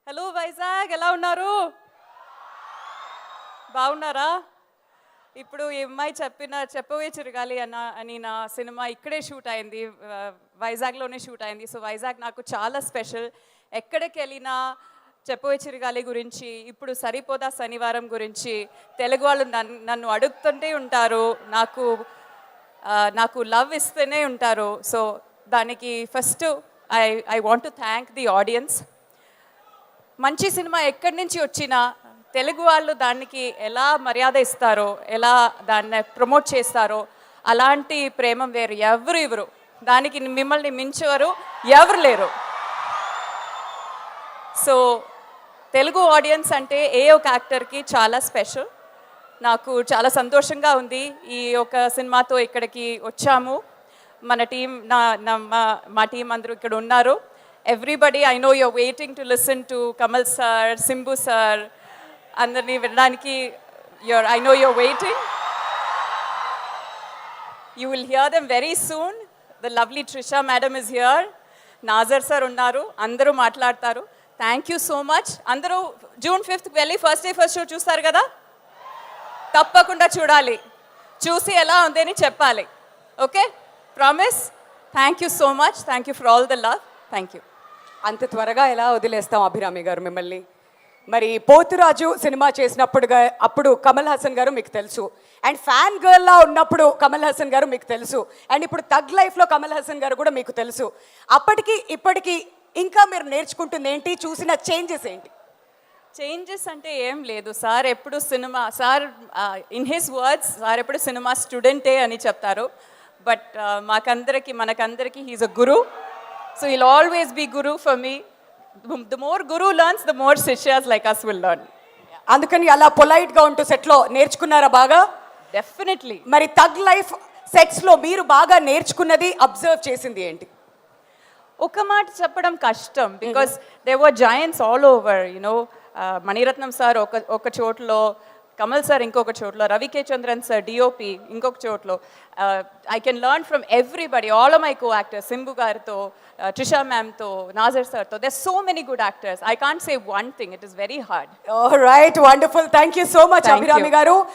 Hello Vizag, ఎలా ఉన్నారు? బాగున్నారా? ఇప్పుడు ఈ అమ్మాయి చెప్పవే చిరగాలి అని నా సినిమా ఇక్కడే షూట్ అయింది, వైజాగ్లోనే షూట్ అయింది. సో వైజాగ్ నాకు చాలా స్పెషల్. ఎక్కడికి వెళ్ళినా చెప్పవే చిరగాలి గురించి, ఇప్పుడు సరిపోదా శనివారం గురించి తెలుగు వాళ్ళు నన్ను అడుగుతుంటే ఉంటారు, నాకు లవ్ ఇస్తూనే ఉంటారు. సో దానికి first I want to thank the audience. మంచి సినిమా ఎక్కడి నుంచి వచ్చినా తెలుగు వాళ్ళు దానికి ఎలా మర్యాద ఇస్తారో, ఎలా దాన్ని ప్రమోట్ చేస్తారో, అలాంటి ప్రేమ వేరు ఎవరు దానికి మిమ్మల్ని మించేవారు ఎవరు లేరు. సో తెలుగు ఆడియన్స్ అంటే ఏ ఒక యాక్టర్కి చాలా స్పెషల్. నాకు చాలా సంతోషంగా ఉంది ఈ ఒక సినిమాతో ఇక్కడికి వచ్చాము. మన టీం మా టీం అందరూ ఇక్కడ ఉన్నారు. Everybody, I know you're waiting to listen to Kamal sir, Simbu sir, అందరినీ వినడానికి I know you're waiting. You will hear them very soon. The lovely Trisha madam is here, Nassar sir ఉన్నారు, అందరూ మాట్లాడతారు. Thank you so much. అందరూ June 5th వెళ్ళి first day first show చూస్తారు కదా, తప్పకుండా చూడాలి. చూసి ఎలా ఉంది అని చెప్పాలి. Okay, promise. Thank you so much. Thank you for all the love. Thank you. అంత త్వరగా ఎలా వదిలేస్తాం అభిరామి గారు మిమ్మల్ని? మరి పోతురాజు సినిమా అప్పుడు కమల్ హాసన్ గారు మీకు తెలుసు, అండ్ ఫ్యాన్ గర్ల్లా ఉన్నప్పుడు కమల్ హాసన్ గారు మీకు తెలుసు, అండ్ ఇప్పుడు థగ్ లైఫ్లో కమల్ హాసన్ గారు కూడా మీకు తెలుసు. అప్పటికి ఇప్పటికీ ఇంకా మీరు నేర్చుకుంటుంది ఏంటి? చూసిన చేంజెస్ ఏంటి? చేంజెస్ అంటే ఏం లేదు. సార్ ఎప్పుడు ఇన్ హిస్ వర్డ్స్ సార్ ఎప్పుడు సినిమా స్టూడెంటే అని చెప్తారు. బట్ మనకందరికి he's a guru. So he'll always be guru for me. The more guru learns, the more శిష్యాస్ like us will learn. అందుకని అలా పొలైట్గా ఉంటూ సెట్లో నేర్చుకున్నారా బాగా? డెఫినెట్లీ. మరి థగ్ లైఫ్ సెట్స్లో మీరు బాగా నేర్చుకున్నది, అబ్జర్వ్ చేసింది ఏంటి? ఒక మాట చెప్పడం కష్టం, because they were joints all over. Mani Ratnam sir ఒక చోట్లో, కమల్ సార్ ఇంకొక చోట్లో, Ravi K Chandran sir DOP ఇంకొక చోట్లో. I can learn from everybody, all of my co actors, Simbu గారితో, ట్రిషా మ్యామ్తో, నాజర్ సార్తో. There so many good actors. I can't say one thing. It is very hard. Right, wonderful. Thank you so much Abhirami గారు.